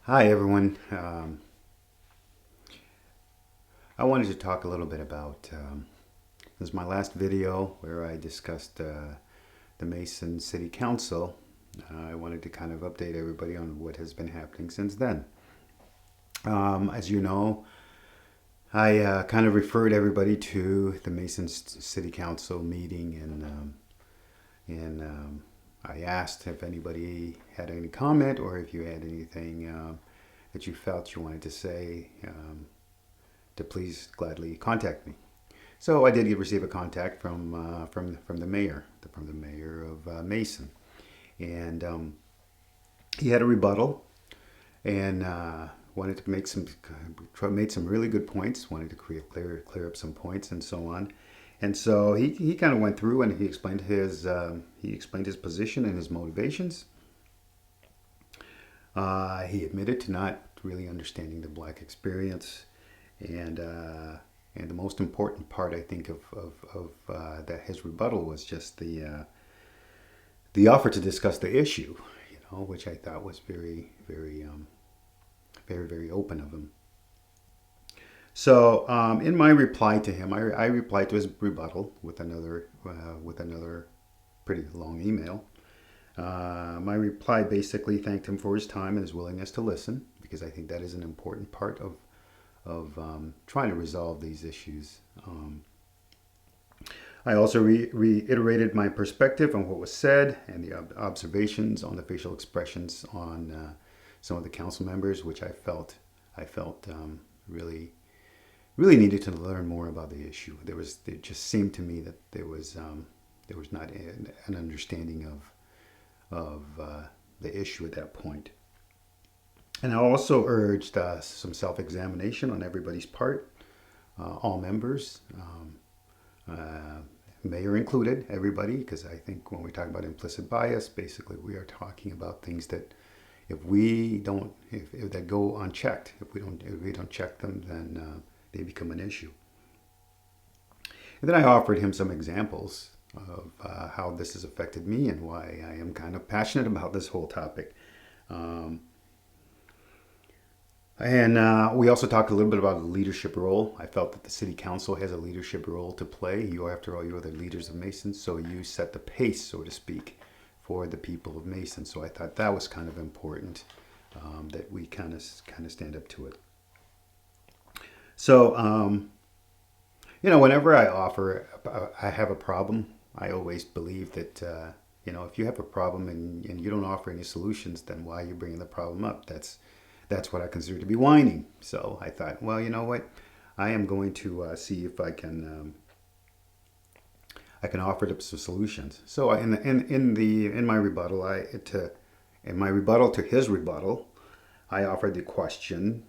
Hi, everyone. I wanted to talk a little bit about this is my last video where I discussed the Mason City Council. I wanted to kind of update everybody on what has been happening since then. As you know, I kind of referred everybody to the Mason City Council meeting, and I asked if anybody had any comment or if you had anything that you felt you wanted to say. To please gladly contact me. So I did receive a contact from the mayor, of Mason, and he had a rebuttal and wanted to made some really good points. Wanted to clear up some points and so on. And so he kind of went through and he explained his position and his motivations. He admitted to not really understanding the black experience. And the most important part, I think, of that his rebuttal was just the offer to discuss the issue, which I thought was very open of him. So in my reply to him, I replied to his rebuttal with another pretty long email. My reply basically thanked him for his time and his willingness to listen, because I think that is an important part of trying to resolve these issues. I also reiterated my perspective on what was said and the observations on the facial expressions on some of the council members, which I felt really needed to learn more about the issue. It just seemed to me that there was not an understanding of the issue at that point. And I also urged some self-examination on everybody's part, all members, mayor included, everybody, because I think when we talk about implicit bias, basically we are talking about things that if that go unchecked, if we don't check them, then they become an issue. And then I offered him some examples of how this has affected me and why I am kind of passionate about this whole topic. And we also talked a little bit about the leadership role. I felt that the city council has a leadership role to play. After all, you're the leaders of Mason, so you set the pace, so to speak, for the people of Mason. So I thought that was kind of important, that we kind of stand up to it. So, whenever I have a problem, I always believe that, if you have a problem and you don't offer any solutions, then why are you bringing the problem up? That's what I consider to be whining. So I thought, well, you know what? I am going to see if I can offer up some solutions. So in my rebuttal, to his rebuttal, I offered the question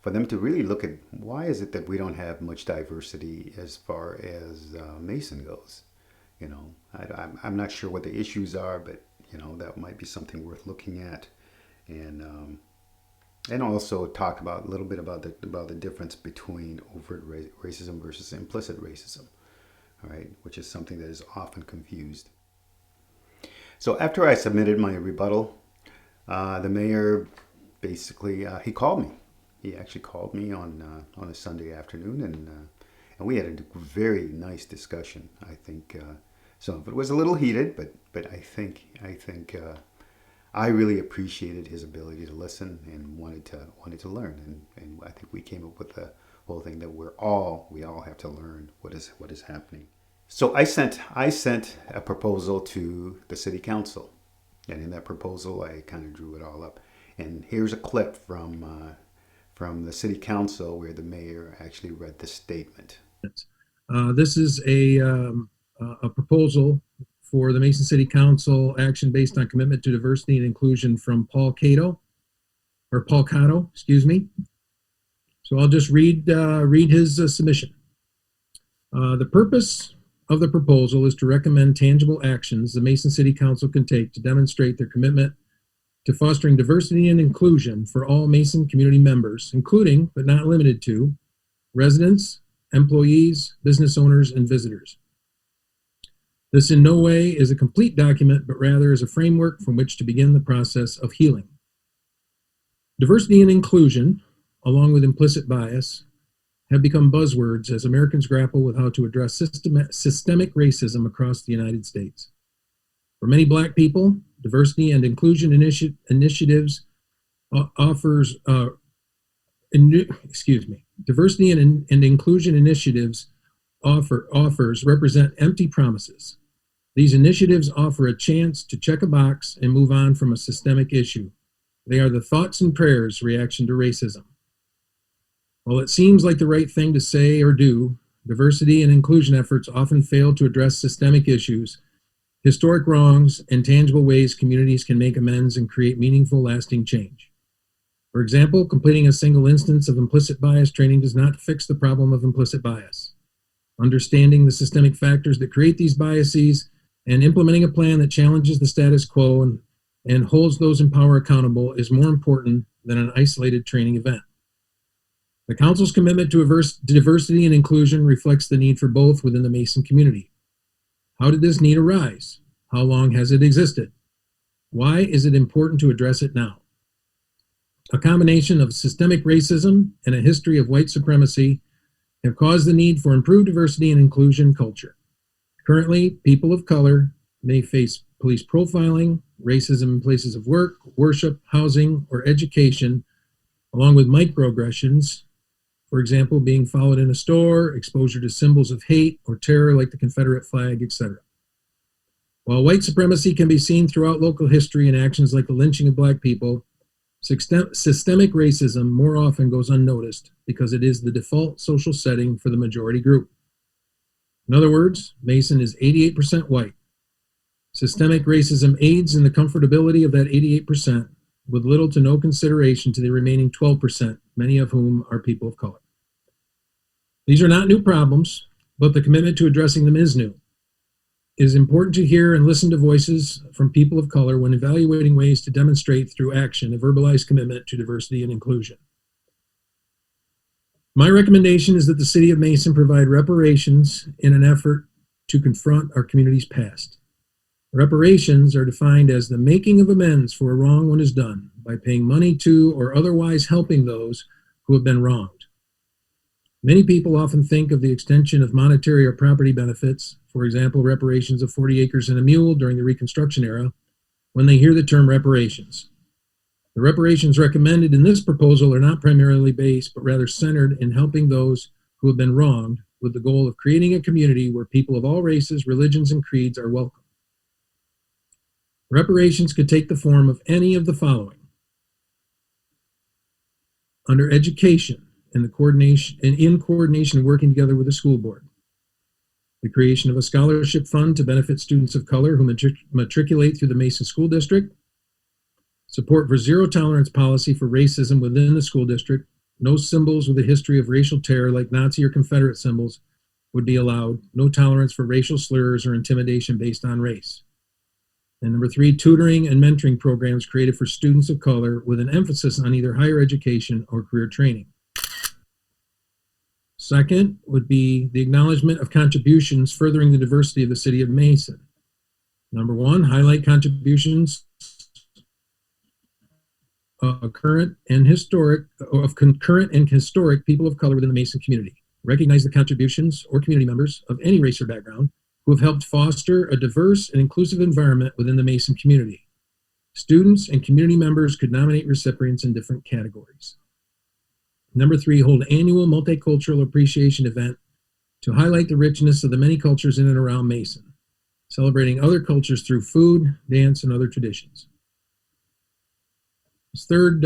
for them to really look at why is it that we don't have much diversity as far as Mason goes. I'm not sure what the issues are, but that might be something worth looking at. And also talk about a little bit about the difference between overt racism versus implicit racism, all right, which is something that is often confused. So after I submitted my rebuttal, the mayor basically he called me. He actually called me on a Sunday afternoon, and we had a very nice discussion. I think some of it was a little heated, but I think I really appreciated his ability to listen and wanted to learn, and I think we came up with the whole thing that we all have to learn what is happening. So I sent a proposal to the city council, and in that proposal I kind of drew it all up. And here's a clip from the city council where the mayor actually read the statement. This is a proposal for the Mason City Council action based on commitment to diversity and inclusion from Paul Cotto, excuse me. So I'll just read his submission. The purpose of the proposal is to recommend tangible actions the Mason City Council can take to demonstrate their commitment to fostering diversity and inclusion for all Mason community members, including, but not limited to, residents, employees, business owners, and visitors. This in no way is a complete document, but rather is a framework from which to begin the process of healing. Diversity and inclusion, along with implicit bias, have become buzzwords as Americans grapple with how to address systemic racism across the United States. For many Black people, diversity and inclusion initiatives offers diversity and inclusion initiatives offers represent empty promises. These initiatives offer a chance to check a box and move on from a systemic issue. They are the thoughts and prayers reaction to racism. While it seems like the right thing to say or do, diversity and inclusion efforts often fail to address systemic issues, historic wrongs, and tangible ways communities can make amends and create meaningful, lasting change. For example, completing a single instance of implicit bias training does not fix the problem of implicit bias. Understanding the systemic factors that create these biases and implementing a plan that challenges the status quo and holds those in power accountable is more important than an isolated training event. The Council's commitment to diversity and inclusion reflects the need for both within the Mason community. How did this need arise? How long has it existed? Why is it important to address it now? A combination of systemic racism and a history of white supremacy have caused the need for improved diversity and inclusion culture. Currently, people of color may face police profiling, racism in places of work, worship, housing, or education, along with microaggressions, for example, being followed in a store, exposure to symbols of hate or terror like the Confederate flag, etc. While white supremacy can be seen throughout local history in actions like the lynching of Black people, systemic racism more often goes unnoticed because it is the default social setting for the majority group. In other words, Mason is 88% white. Systemic racism aids in the comfortability of that 88%, with little to no consideration to the remaining 12%, many of whom are people of color. These are not new problems, but the commitment to addressing them is new. It is important to hear and listen to voices from people of color when evaluating ways to demonstrate through action a verbalized commitment to diversity and inclusion. My recommendation is that the City of Mason provide reparations in an effort to confront our community's past. Reparations are defined as the making of amends for a wrong when is done by paying money to or otherwise helping those who have been wronged. Many people often think of the extension of monetary or property benefits, for example, reparations of 40 acres and a mule during the Reconstruction era, when they hear the term reparations. The reparations recommended in this proposal are not primarily based, but rather centered in helping those who have been wronged, with the goal of creating a community where people of all races, religions, and creeds are welcome. Reparations could take the form of any of the following. Under education, and in coordination and working together with the school board. The creation of a scholarship fund to benefit students of color who matriculate through the Mason School District. Support for zero tolerance policy for racism within the school district. No symbols with a history of racial terror like Nazi or Confederate symbols would be allowed. No tolerance for racial slurs or intimidation based on race. And number 3, tutoring and mentoring programs created for students of color with an emphasis on either higher education or career training. Second would be the acknowledgement of contributions furthering the diversity of the City of Mason. Number 1, highlight contributions of concurrent and historic people of color within the Mason community. Recognize the contributions or community members of any race or background who have helped foster a diverse and inclusive environment within the Mason community. Students and community members could nominate recipients in different categories. Number 3, hold annual multicultural appreciation event to highlight the richness of the many cultures in and around Mason, celebrating other cultures through food, dance, and other traditions. This third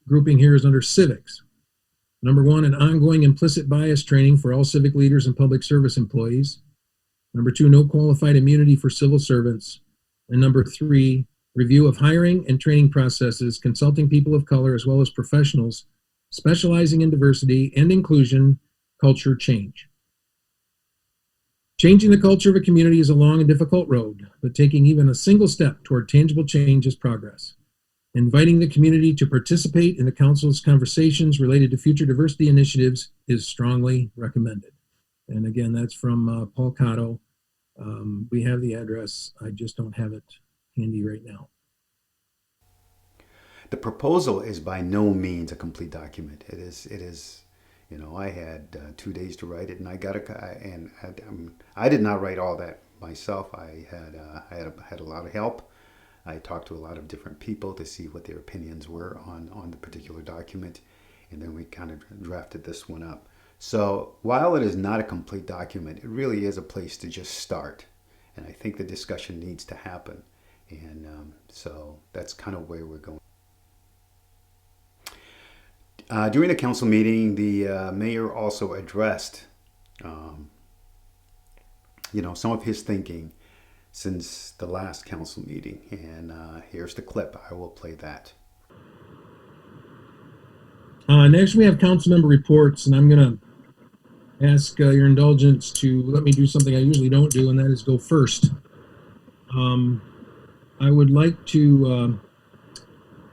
grouping here is under civics. Number 1, an ongoing implicit bias training for all civic leaders and public service employees. Number 2, no qualified immunity for civil servants. And number 3, review of hiring and training processes, consulting people of color as well as professionals specializing in diversity and inclusion culture change. Changing the culture of a community is a long and difficult road, but taking even a single step toward tangible change is progress. Inviting the community to participate in the Council's conversations related to future diversity initiatives is strongly recommended. And again, that's from Paul Cotto. We have the address. I just don't have it handy right now. The proposal is by no means a complete document. It is, I had 2 days to write it, and I did not write all that myself. I had a lot of help. I talked to a lot of different people to see what their opinions were on the particular document, and then we kind of drafted this one up. So while it is not a complete document, it really is a place to just start, and I think the discussion needs to happen, and so that's kind of where we're going. During the council meeting, the mayor also addressed, um, some of his thinking since the last council meeting. And here's the clip. I will play that. Next, we have council member reports, and I'm going to ask your indulgence to let me do something I usually don't do, and that is go first. I would like to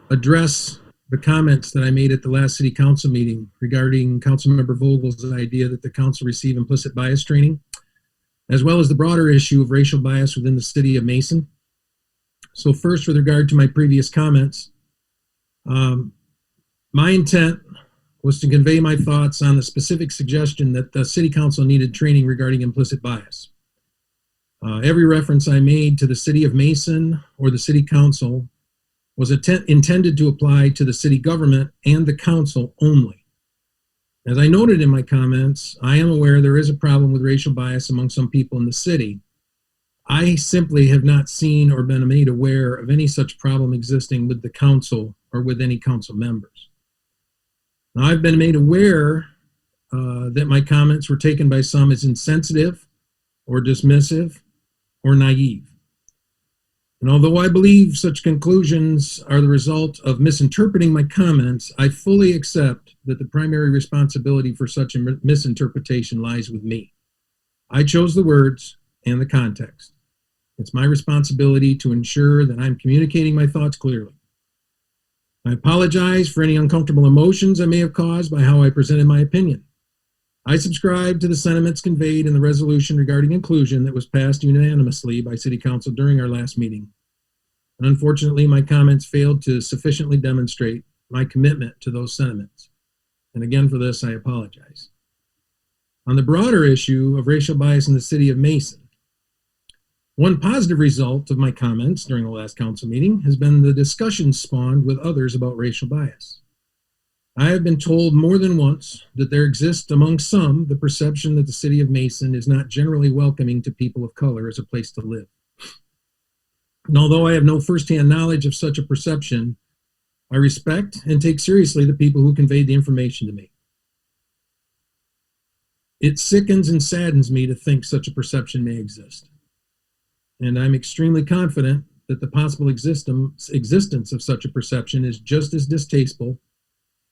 address the comments that I made at the last city council meeting regarding Councilmember Vogel's idea that the council receive implicit bias training, as well as the broader issue of racial bias within the city of Mason. So first, with regard to my previous comments, my intent was to convey my thoughts on the specific suggestion that the city council needed training regarding implicit bias. Every reference I made to the city of Mason or the city council was intended to apply to the city government and the council only. As I noted in my comments, I am aware there is a problem with racial bias among some people in the city. I simply have not seen or been made aware of any such problem existing with the council or with any council members. Now, I've been made aware that my comments were taken by some as insensitive or dismissive or naive. And although I believe such conclusions are the result of misinterpreting my comments, I fully accept that the primary responsibility for such a misinterpretation lies with me. I chose the words and the context. It's my responsibility to ensure that I'm communicating my thoughts clearly. I apologize for any uncomfortable emotions I may have caused by how I presented my opinion. I subscribe to the sentiments conveyed in the resolution regarding inclusion that was passed unanimously by City Council during our last meeting. And unfortunately, my comments failed to sufficiently demonstrate my commitment to those sentiments. And again, for this, I apologize. On the broader issue of racial bias in the city of Mason, one positive result of my comments during the last council meeting has been the discussion spawned with others about racial bias. I have been told more than once that there exists among some the perception that the city of Mason is not generally welcoming to people of color as a place to live. And although I have no firsthand knowledge of such a perception, I respect and take seriously the people who conveyed the information to me. It sickens and saddens me to think such a perception may exist. And I'm extremely confident that the possible existence of such a perception is just as distasteful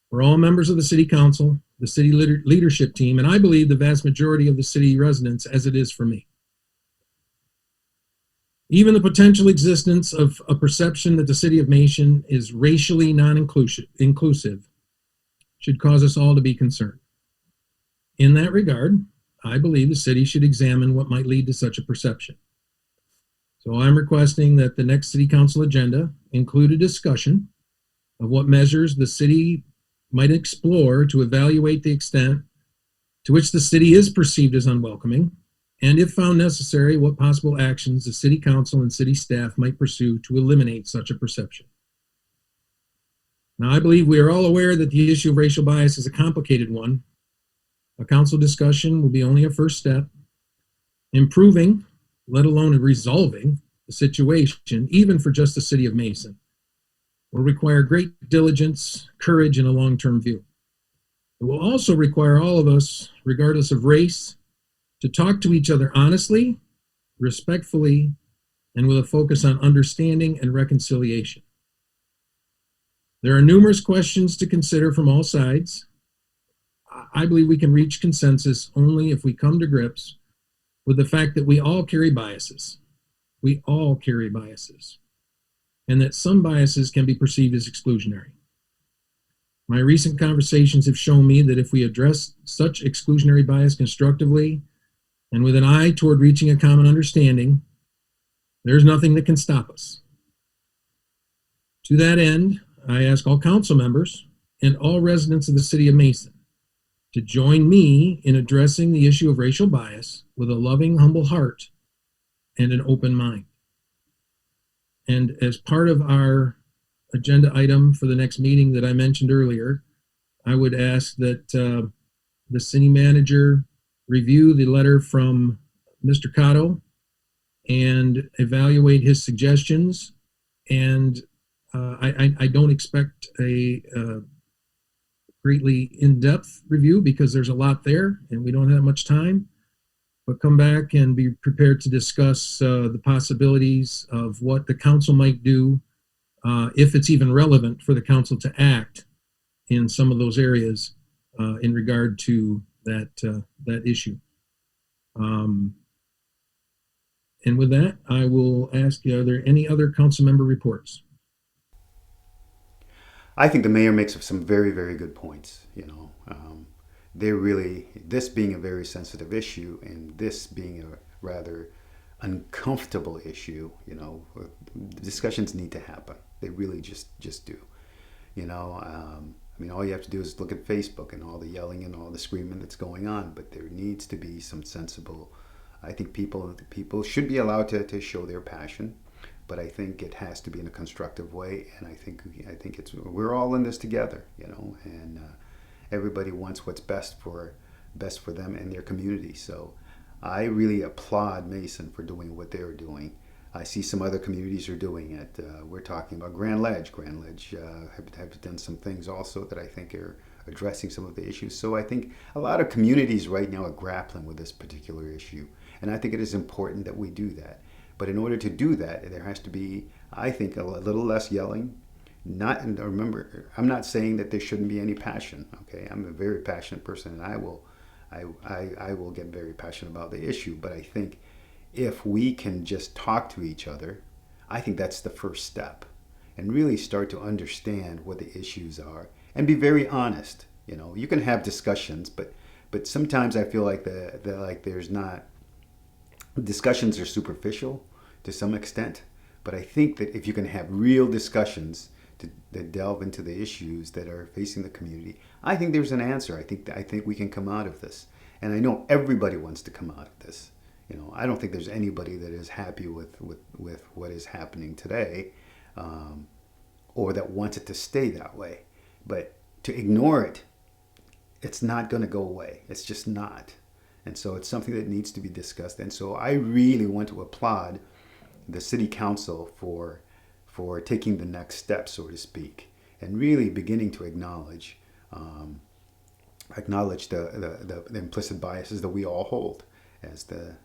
for all members of the city council, the city leadership team, and I believe the vast majority of the city residents as it is for me. Even the potential existence of a perception that the city of Mason is racially non-inclusive should cause us all to be concerned. In that regard, I believe the city should examine what might lead to such a perception. So I'm requesting that the next city council agenda include a discussion of what measures the city might explore to evaluate the extent to which the city is perceived as unwelcoming, and if found necessary, what possible actions the city council and city staff might pursue to eliminate such a perception. Now, I believe we are all aware that the issue of racial bias is a complicated one. A council discussion will be only a first step. Improving, let alone resolving, the situation, even for just the city of Mason, will require great diligence, courage, and a long-term view. It will also require all of us, regardless of race, to talk to each other honestly, respectfully, and with a focus on understanding and reconciliation. There are numerous questions to consider from all sides. I believe we can reach consensus only if we come to grips with the fact that we all carry biases. We all carry biases, and that some biases can be perceived as exclusionary. My recent conversations have shown me that if we address such exclusionary bias constructively and with an eye toward reaching a common understanding, there's nothing that can stop us. To that end, I ask all council members and all residents of the city of Mason to join me in addressing the issue of racial bias with a loving, humble heart and an open mind. And as part of our agenda item for the next meeting that I mentioned earlier, I would ask that the city manager review the letter from Mr. Cotto and evaluate his suggestions. And I don't expect a greatly in-depth review because there's a lot there and we don't have much time. But come back and be prepared to discuss the possibilities of what the council might do, if it's even relevant for the council to act in some of those areas in regard to that issue. And with that, I will ask you, are there any other council member reports? I think the mayor makes some very, very good points. They're really, this being a very sensitive issue and this being a rather uncomfortable issue, discussions need to happen. They really just do. All you have to do is look at Facebook and all the yelling and all the screaming that's going on, but there needs to be some sensible, I think people should be allowed to show their passion, but I think it has to be in a constructive way, and I think we're all in this together, and everybody wants what's best for them and their community. So I really applaud Mason for doing what they're doing. I see some other communities are doing it. We're talking about Grand Ledge. Grand Ledge have done some things also that I think are addressing some of the issues. So I think a lot of communities right now are grappling with this particular issue, and I think it is important that we do that. But in order to do that, there has to be, I think, a little less yelling. Remember, I'm not saying that there shouldn't be any passion. Okay, I'm a very passionate person, and I will get very passionate about the issue. But I think if we can just talk to each other, I think that's the first step, and really start to understand what the issues are and be very honest. You can have discussions, but sometimes I feel like there's not. Discussions are superficial to some extent, but I think that if you can have real discussions that delve into the issues that are facing the community, I think there's an answer. I think we can come out of this, and I know everybody wants to come out of this. I don't think there's anybody that is happy with what is happening today, or that wants it to stay that way. But to ignore it, it's not going to go away. It's just not. And so it's something that needs to be discussed. And so I really want to applaud the city council for taking the next step, so to speak, and really beginning to acknowledge the implicit biases that we all hold, as the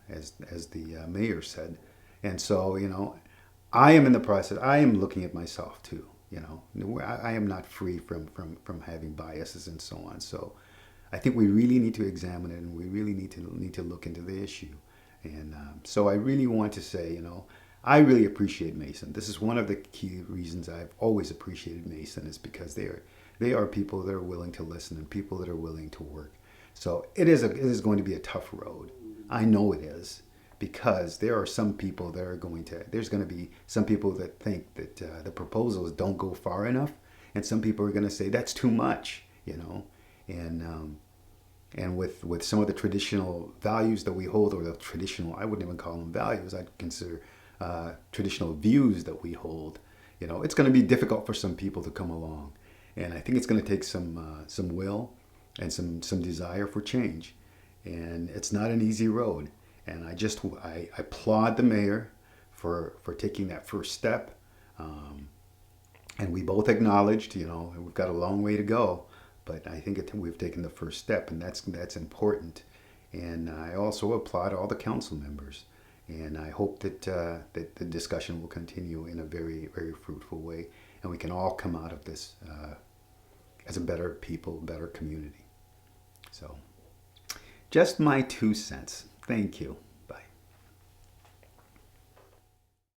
mayor said. And so I am in the process. I am looking at myself too. I am not free from having biases and so on. So I think we really need to examine it, and we really need to look into the issue. And so I really want to say, I really appreciate Mason. This is one of the key reasons I've always appreciated Mason, is because they are people that are willing to listen and people that are willing to work. So it is going to be a tough road. I know it is, because there are some people that are there's going to be some people that think that the proposals don't go far enough, and some people are going to say that's too much, and with some of the traditional values that we hold, or the traditional, I wouldn't even call them values, I'd consider traditional views that we hold, it's going to be difficult for some people to come along, and I think it's going to take some will and some desire for change, and it's not an easy road. And I applaud the mayor for taking that first step, and we both acknowledged, we've got a long way to go. But I think we've taken the first step, and that's important. And I also applaud all the council members, and I hope that the discussion will continue in a very, very fruitful way, and we can all come out of this as a better people, better community. So, just my 2 cents. Thank you.